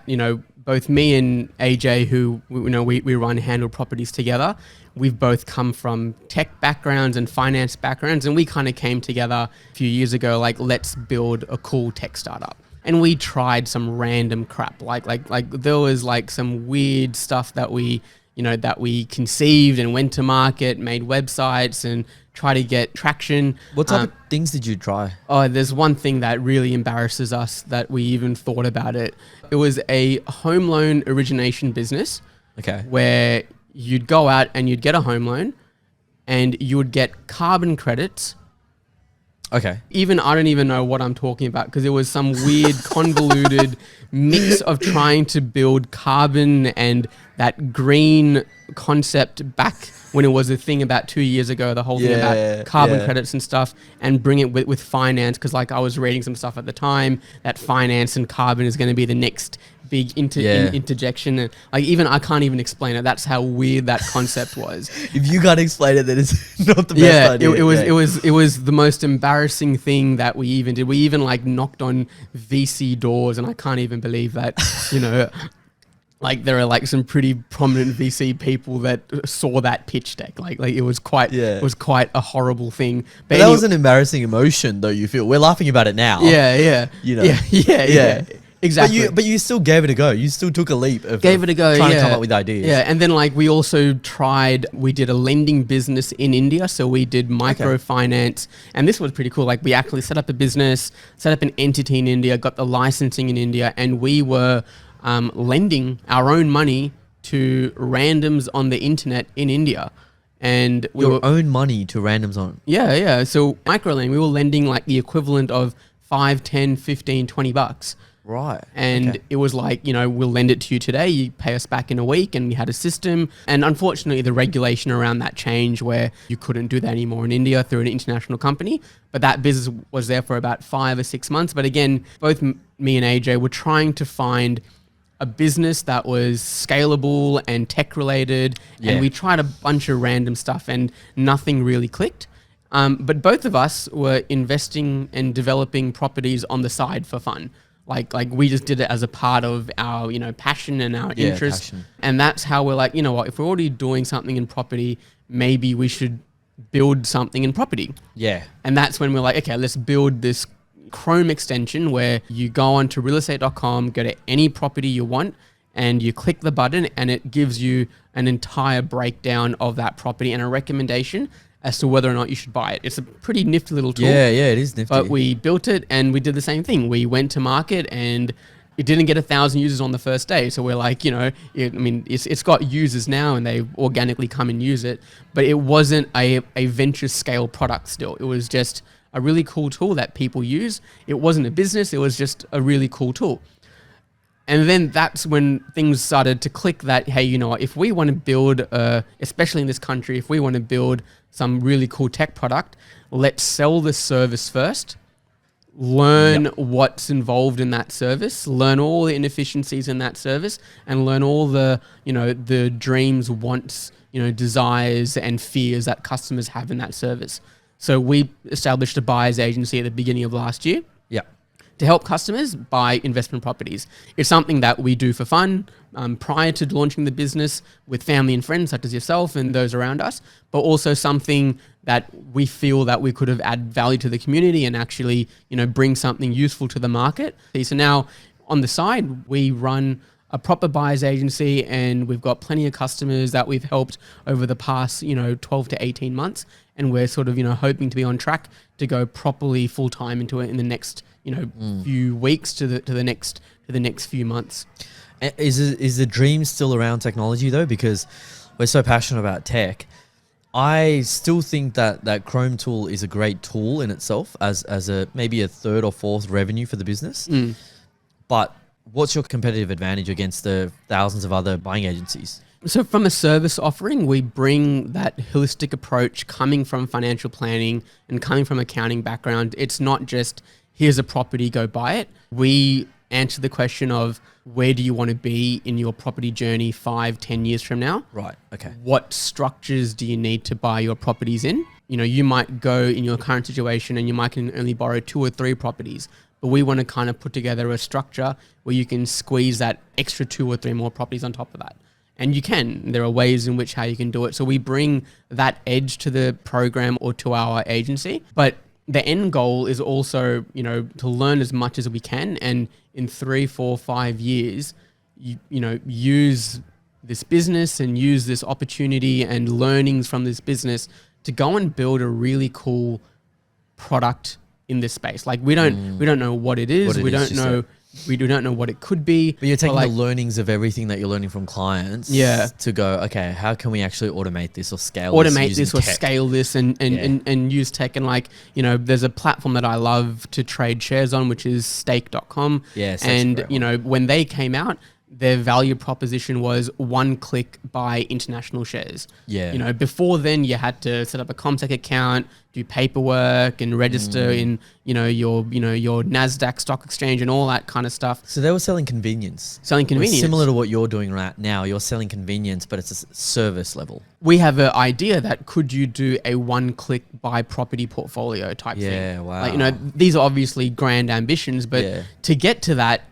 both me and AJ, who, we run Handle Properties together, we've both come from tech backgrounds and finance backgrounds, and we kind of came together a few years ago, like, let's build a cool tech startup. And we tried some random crap, like there was like some weird stuff that we conceived and went to market, made websites and try to get traction. What type of things did you try? Oh, there's one thing that really embarrasses us that we even thought about it. It was a home loan origination business. Okay. Where you'd go out and you'd get a home loan and you would get carbon credits. Okay. I don't even know what I'm talking about, because it was some weird convoluted mix of trying to build carbon and that green concept back when it was a thing about 2 years ago, the whole thing about carbon credits and stuff, and bring it with finance, because I was reading some stuff at the time that finance and carbon is going to be the next big interjection. And even I can't even explain it. That's how weird that concept was. If you can't explain it, then it's not the best idea. It was the most embarrassing thing that we even did. We even knocked on VC doors, and I can't even believe that, there are some pretty prominent VC people that saw that pitch deck. It was quite a horrible thing. But that was an embarrassing emotion, though. You feel we're laughing about it now. Yeah. Exactly. But you still gave it a go. You still took a leap of trying to come up with ideas. Yeah, and then we also we did a lending business in India. So we did microfinance, and this was pretty cool. We actually set up a business, set up an entity in India, got the licensing in India, and we were lending our own money to randoms on the internet in India. And own money to randoms on? Yeah. So microlending, we were lending the equivalent of $5, $10, $15, $20 Right. And okay. it was like, we'll lend it to you today, you pay us back in a week, and we had a system. And unfortunately, the regulation around that changed where you couldn't do that anymore in India through an international company. But that business was there for about 5 or 6 months. But again, both me and AJ were trying to find a business that was scalable and tech related. Yeah. And we tried a bunch of random stuff and nothing really clicked. But both of us were investing and developing properties on the side for fun. Like we just did it as a part of our, passion and our interest. Passion. And that's how we're like, what, if we're already doing something in property, maybe we should build something in property. Yeah. And that's when we're like, okay, let's build this Chrome extension where you go on to realestate.com, go to any property you want, and you click the button and it gives you an entire breakdown of that property and a recommendation as to whether or not you should buy it. It's a pretty nifty little tool. Yeah, it is nifty. But we built it and we did the same thing. We went to market and it didn't get 1,000 users on the first day. So we're like, it's got users now and they organically come and use it. But it wasn't a venture scale product still. It was just a really cool tool that people use. It wasn't a business. It was just a really cool tool. And then that's when things started to click that, hey, if we want to build, especially in this country, if we want to build some really cool tech product, let's sell the service first, learn what's involved in that service, learn all the inefficiencies in that service, and learn all the, the dreams, wants, desires and fears that customers have in that service. So we established a buyer's agency at the beginning of last year. Yeah. To help customers buy investment properties. It's something that we do for fun prior to launching the business with family and friends such as yourself and those around us, but also something that we feel that we could have added value to the community and actually, bring something useful to the market. So now on the side, we run a proper buyer's agency and we've got plenty of customers that we've helped over the past, 12 to 18 months. And we're sort of, hoping to be on track to go properly full time into it in the next, few weeks to the next few months. Is the dream still around technology though? Because we're so passionate about tech. I still think that Chrome tool is a great tool in itself as a maybe a third or fourth revenue for the business. But what's your competitive advantage against the thousands of other buying agencies? So from a service offering, we bring that holistic approach coming from financial planning and coming from accounting background. It's not just, here's a property, go buy it. We answer the question of where do you want to be in your property journey 5-10 years from now? Right, okay. What structures do you need to buy your properties in? You might go in your current situation and you might can only borrow 2 or 3 properties. But we want to kind of put together a structure where you can squeeze that extra 2 or 3 more properties on top of that. And you can. There are ways in which how you can do it. So we bring that edge to the program or to our agency. But the end goal is also, to learn as much as we can. And in 3, 4, 5 years, use this business and use this opportunity and learnings from this business to go and build a really cool product in this space. Like we don't know what it is. We don't know what it could be. But you're taking the learnings of everything that you're learning from clients to go, okay, how can we actually automate this or scale scale this and use tech. And there's a platform that I love to trade shares on, which is stake.com. Yeah, and, when they came out, their value proposition was 1 click buy international shares. Yeah. Before then you had to set up a ComSec account, do paperwork and register in, your NASDAQ stock exchange and all that kind of stuff. So they were selling convenience. Similar to what you're doing right now. You're selling convenience, but it's a service level. We have an idea that could you do a 1-click buy property portfolio type thing. Yeah, wow. These are obviously grand ambitions, but to get to that,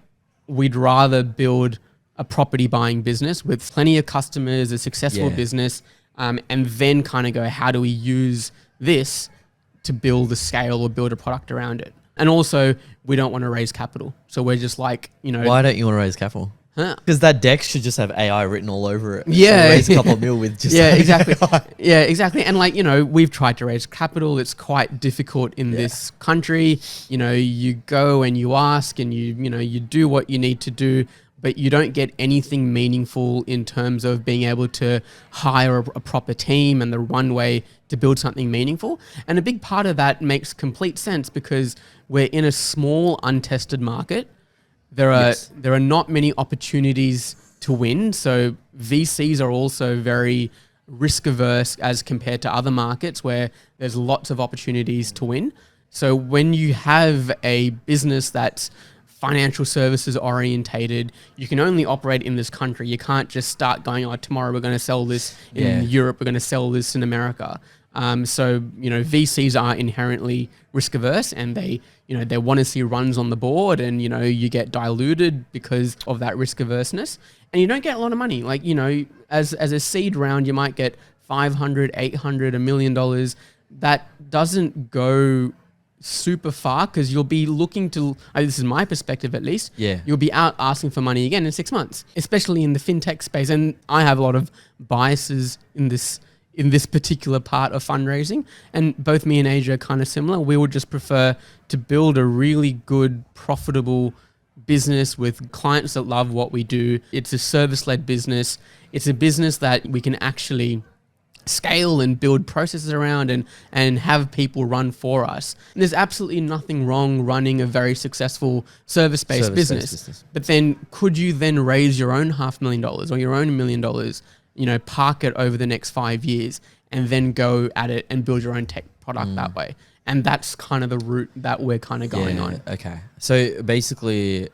we'd rather build a property buying business with plenty of customers, a successful business, and then kind of go, how do we use this to build a scale or build a product around it? And also, we don't want to raise capital. So we're just like, Why don't you want to raise capital? Because that deck should just have AI written all over it. Yeah. Raise a couple of mil with just exactly. Yeah, exactly. And we've tried to raise capital. It's quite difficult in this country. You go and you ask and you do what you need to do, but you don't get anything meaningful in terms of being able to hire a proper team and the runway to build something meaningful. And a big part of that makes complete sense because we're in a small, untested market. there are not many opportunities to win. So VCs are also very risk averse as compared to other markets where there's lots of opportunities to win. So when you have a business that's financial services orientated, you can only operate in this country. You can't just start going, oh, tomorrow we're going to sell this in Europe, we're going to sell this in America. So, VCs are inherently risk averse, and they want to see runs on the board, and, you get diluted because of that risk averseness, and you don't get a lot of money. Like, as a seed round, you might get 500, 800, $1 million. That doesn't go super far because you'll be looking to, this is my perspective at least, you'll be out asking for money again in 6 months, especially in the fintech space. And I have a lot of biases in this particular part of fundraising, and both me and Asia are kind of similar. We would just prefer to build a really good, profitable business with clients that love what we do. It's a service-led business. It's a business that we can actually scale and build processes around and have people run for us. And there's absolutely nothing wrong running a very successful service-based business. But then could you then raise your own $500,000 or your own $1 million, park it over the next 5 years and then go at it and build your own tech product that way? And that's kind of the route that we're kind of going on. Okay. So basically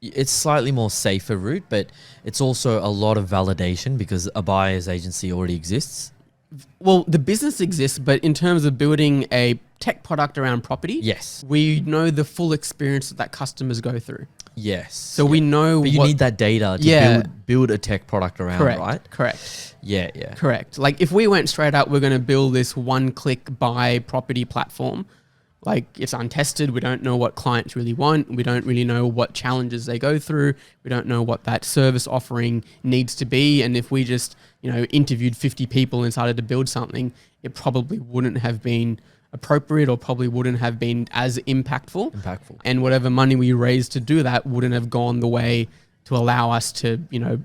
it's slightly more safer route, but it's also a lot of validation because a buyer's agency already exists. Well, the business exists, but in terms of building a tech product around property, we know the full experience that customers go through. Yes. So we know but you need that data to build a tech product around, right? Correct. Yeah. Correct. Like if we went straight up, we're going to build this one-click buy property platform. Like it's untested. We don't know what clients really want. We don't really know what challenges they go through. We don't know what that service offering needs to be. And if we just, interviewed 50 people and started to build something, it probably wouldn't have been appropriate or probably wouldn't have been as impactful. And whatever money we raised to do that wouldn't have gone the way to allow us to,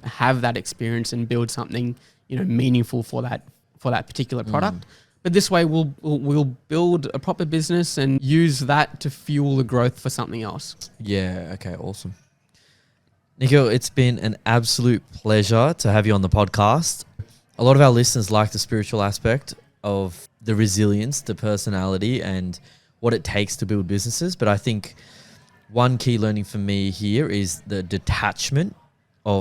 have that experience and build something, meaningful for that particular product. But this way we'll build a proper business and use that to fuel the growth for something else. Yeah. Okay. Awesome. Nikhil, it's been an absolute pleasure to have you on the podcast. A lot of our listeners like the spiritual aspect of the resilience, the personality, and what it takes to build businesses. But I think one key learning for me here is the detachment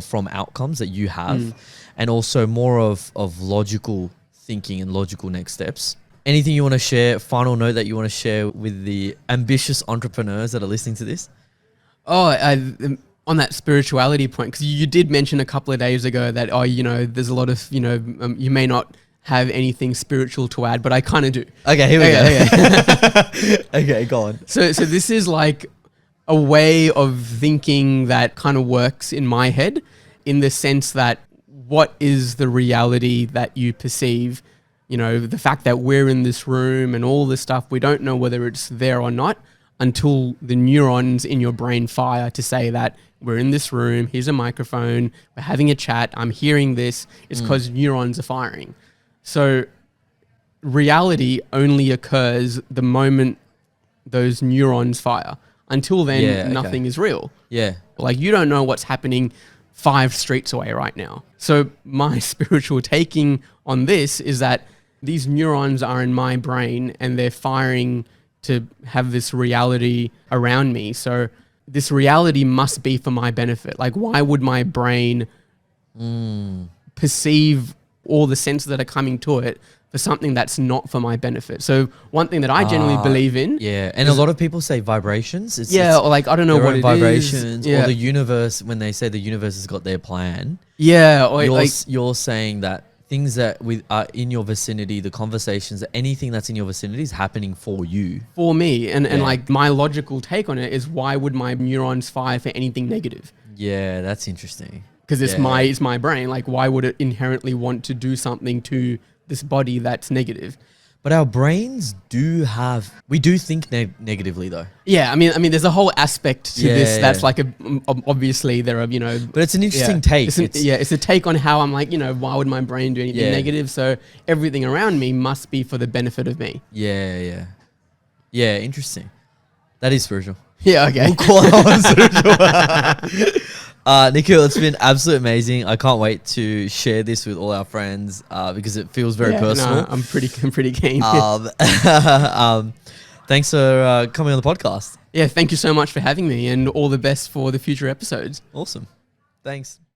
from outcomes that you have, and also more of logical thinking and logical next steps. Anything you want to share, final note that you want to share with the ambitious entrepreneurs that are listening to this? On that spirituality point, because you did mention a couple of days ago that, there's a lot of, you may not have anything spiritual to add, but I kind of do. Okay, here we go. Okay, go on. So this is like a way of thinking that kind of works in my head, in the sense that what is the reality that you perceive? The fact that we're in this room and all this stuff, we don't know whether it's there or not until the neurons in your brain fire to say that we're in this room, here's a microphone, we're having a chat, I'm hearing this. It's because neurons are firing. So reality only occurs the moment those neurons fire. Until then, nothing is real. Yeah. Like you don't know what's happening 5 streets away right now. So my spiritual taking on this is that these neurons are in my brain and they're firing to have this reality around me. So this reality must be for my benefit. Like why would my brain perceive all the senses that are coming to it for something that's not for my benefit? So one thing that I generally believe in. Yeah. And a lot of people say vibrations. Or like, I don't know what it vibrations, is. Or the universe, when they say the universe has got their plan. Yeah. Or you're saying that things that are in your vicinity, the conversations, anything that's in your vicinity is happening for you. For me. And like my logical take on it is, why would my neurons fire for anything negative? Yeah, that's interesting. Because it's my brain. Like why would it inherently want to do something to this body that's negative? But our brains we do think negatively though. Yeah, I mean, there's a whole aspect to this that's like obviously there are, But it's an interesting take. It's a take on how I'm like, why would my brain do anything negative? So everything around me must be for the benefit of me. Yeah, interesting. That is spiritual. Yeah, okay. We'll call it on social. Nikhil, it's been absolutely amazing. I can't wait to share this with all our friends because it feels very personal. No, I'm pretty keen. Thanks for coming on the podcast. Yeah, thank you so much for having me, and all the best for the future episodes. Awesome. Thanks.